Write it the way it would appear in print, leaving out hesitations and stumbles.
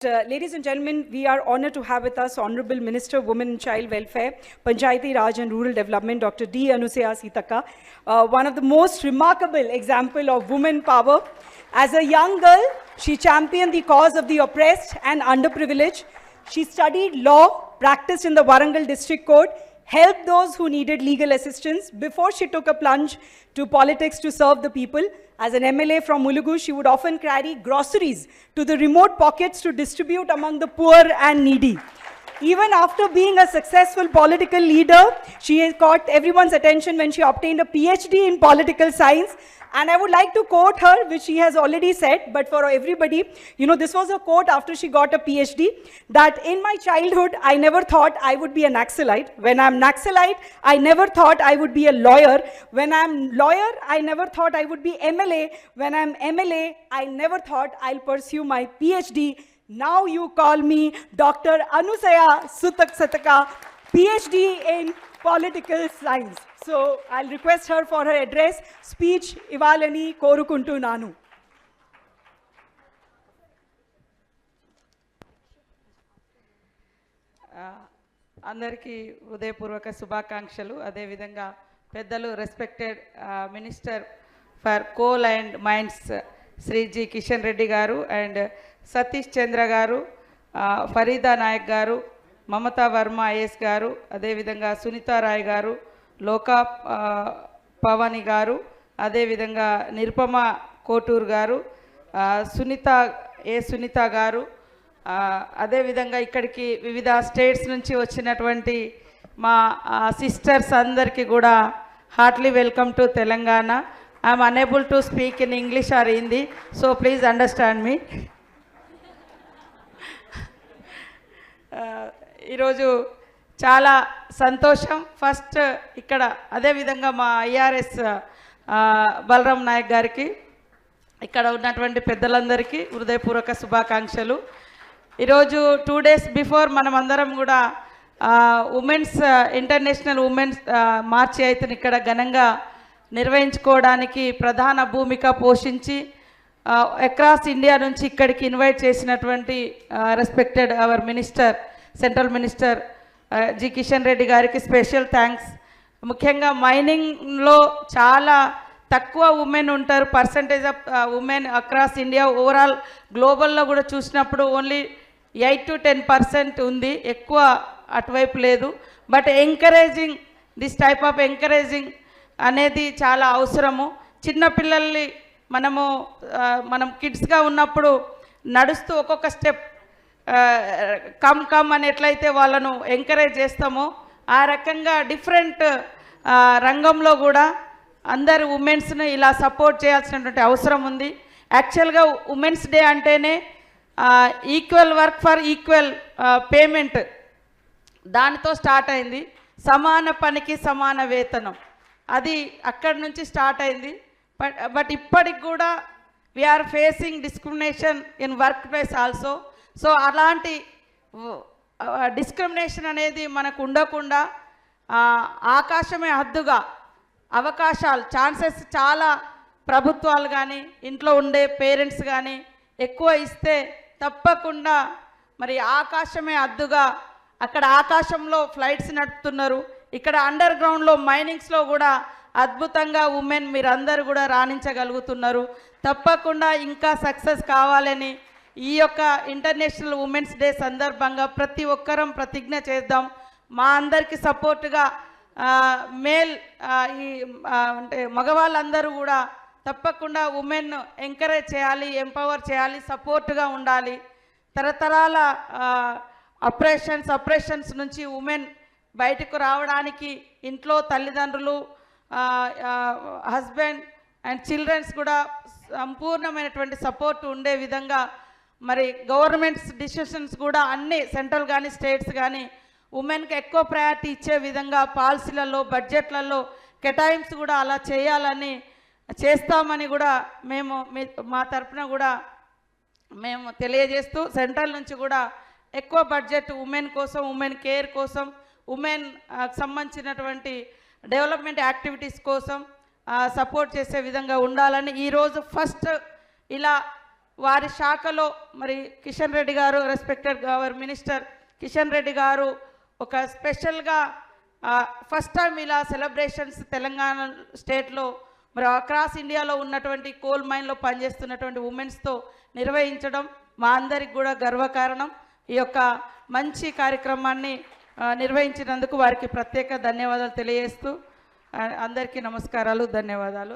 Ladies and gentlemen, we are honored to have with us Honorable Minister of Women and Child Welfare, Panchayati Raj and Rural Development, Dr. D. Anusaya Sitaka, one of the most remarkable example of woman power. As a young girl, she championed the cause of the oppressed and underprivileged. She studied law, practiced in the Warangal District Court, helped those who needed legal assistance before she took a plunge to politics to serve the people. As an MLA from Mulugu, she would often carry groceries to the remote pockets to distribute among the poor and needy. Even after being a successful political leader, she caught everyone's attention when she obtained a PhD in political science. And I would like to quote her, which she has already said, but for everybody, this was a quote after she got a PhD, that in my childhood, I never thought I would be a Naxalite. When I'm Naxalite, I never thought I would be a lawyer. When I'm lawyer, I never thought I would be MLA. When I'm MLA, I never thought I'll pursue my PhD. Now you call me Dr. Anusaya Sitaka, PhD in political science. So I'll request her for her address, speech, Ivalani Korukuntu Nanu. అందరికీ హృదయపూర్వక శుభాకాంక్షలు. అదేవిధంగా పెద్దలు respected minister for coal and mines Shri G Kishan Reddy గారు and Satish చంద్ర గారు, ఫరీదా నాయక్ గారు, Mamata Varma is గారు, అదేవిధంగా సునీతా రాయ్ గారు, లోకా పవని గారు, అదేవిధంగా నిరుపమ కోటూర్ గారు, సునీత గారు, అదేవిధంగా ఇక్కడికి వివిధ స్టేట్స్ నుంచి వచ్చినటువంటి మా సిస్టర్స్ అందరికీ కూడా heartly welcome to Telangana. I'm unable to speak in English or Hindi, so please understand me. ఈరోజు చాలా సంతోషం. ఫస్ట్ ఇక్కడ అదేవిధంగా మా ఐఆర్ఎస్ బలరాం నాయక్ గారికి, ఇక్కడ ఉన్నటువంటి పెద్దలందరికీ హృదయపూర్వక శుభాకాంక్షలు. ఈరోజు 2 days బిఫోర్ మనం అందరం కూడా ఉమెన్స్ ఇంటర్నేషనల్ ఉమెన్స్ మార్చి అయితే ఇక్కడ ఘనంగా నిర్వహించుకోవడానికి ప్రధాన భూమిక పోషించి అక్రాస్ ఇండియా నుంచి ఇక్కడికి ఇన్వైట్ చేసినటువంటి respected our minister, central minister G Kishan Reddy గారికి స్పెషల్ థ్యాంక్స్. ముఖ్యంగా మైనింగ్లో చాలా తక్కువ ఉమెన్ ఉంటారు, percentage of women across India, overall గ్లోబల్లో కూడా చూసినప్పుడు ఓన్లీ 8 to 10% ఉంది, ఎక్కువ అటువైపు లేదు. But encouraging this type of encouraging అనేది చాలా అవసరము. చిన్నపిల్లల్ని మనం కిడ్స్గా ఉన్నప్పుడు నడుస్తూ ఒక్కొక్క స్టెప్ కమ్ అని ఎట్లయితే వాళ్ళను ఎంకరేజ్ చేస్తామో ఆ రకంగా డిఫరెంట్ రంగంలో కూడా అందరు ఉమెన్స్ను ఇలా సపోర్ట్ చేయాల్సినటువంటి అవసరం ఉంది. యాక్చువల్గా ఉమెన్స్ డే అంటేనే equal work for equal payment, దానితో స్టార్ట్ అయింది. సమాన పనికి సమాన వేతనం, అది అక్కడి నుంచి స్టార్ట్ అయింది. బట్ ఇప్పటికి కూడా we are facing discrimination in workplace also. So అలాంటి డిస్క్రిమినేషన్ అనేది మనకు ఉండకుండా ఆకాశమే హద్దుగా అవకాశాలు, ఛాన్సెస్ చాలా ప్రభుత్వాలు కానీ ఇంట్లో ఉండే పేరెంట్స్ కానీ ఎక్కువ ఇస్తే తప్పకుండా మరి ఆకాశమే హద్దుగా, అక్కడ ఆకాశంలో ఫ్లైట్స్ నడుపుతున్నారు, ఇక్కడ అండర్ గ్రౌండ్లో మైనింగ్స్లో కూడా అద్భుతంగా ఉమెన్ మీరందరూ కూడా రాణించగలుగుతున్నారు. తప్పకుండా ఇంకా సక్సెస్ కావాలని ఈ యొక్క ఇంటర్నేషనల్ ఉమెన్స్ డే సందర్భంగా ప్రతి ఒక్కరం ప్రతిజ్ఞ చేద్దాం. మా అందరికీ సపోర్టుగా మేల్ అంటే మగవాళ్ళందరూ కూడా తప్పకుండా ఉమెన్ ఎంకరేజ్ చేయాలి, ఎంపవర్ చేయాలి, సపోర్టుగా ఉండాలి. తరతరాల అప్రెషన్స్ నుంచి ఉమెన్ బయటకు రావడానికి ఇంట్లో తల్లిదండ్రులు, హస్బెండ్ అండ్ చిల్డ్రన్స్ కూడా సంపూర్ణమైనటువంటి సపోర్ట్ ఉండే విధంగా మరి గవర్నమెంట్స్ డిసిషన్స్ కూడా అన్ని సెంట్రల్ కానీ స్టేట్స్ కానీ ఉమెన్కి ఎక్కువ ప్రయారిటీ ఇచ్చే విధంగా పాలసీలలో, బడ్జెట్లలో కేటాయింపు కూడా అలా చేయాలని చేస్తామని కూడా మేము మా తరఫున కూడా మేము తెలియజేస్తూ, సెంట్రల్ నుంచి కూడా ఎక్కువ బడ్జెట్ ఉమెన్ కోసం, ఉమెన్ కేర్ కోసం, ఉమెన్ సంబంధించినటువంటి డెవలప్మెంట్ యాక్టివిటీస్ కోసం సపోర్ట్ చేసే విధంగా ఉండాలని ఈరోజు ఫస్ట్ ఇలా వారి శాఖలో మరి కిషన్ రెడ్డి గారు, respected our minister Kishan Reddy గారు ఒక స్పెషల్గా ఫస్ట్ టైం ఇలా సెలబ్రేషన్స్ తెలంగాణ స్టేట్లో మరి అక్రాస్ ఇండియాలో ఉన్నటువంటి కోల్ మైన్లో పనిచేస్తున్నటువంటి ఉమెన్స్తో నిర్వహించడం మా అందరికి కూడా గర్వకారణం. ఈ యొక్క మంచి కార్యక్రమాన్ని నిర్వహించినందుకు వారికి ప్రత్యేక ధన్యవాదాలు తెలియజేస్తూ అందరికీ నమస్కారాలు, ధన్యవాదాలు.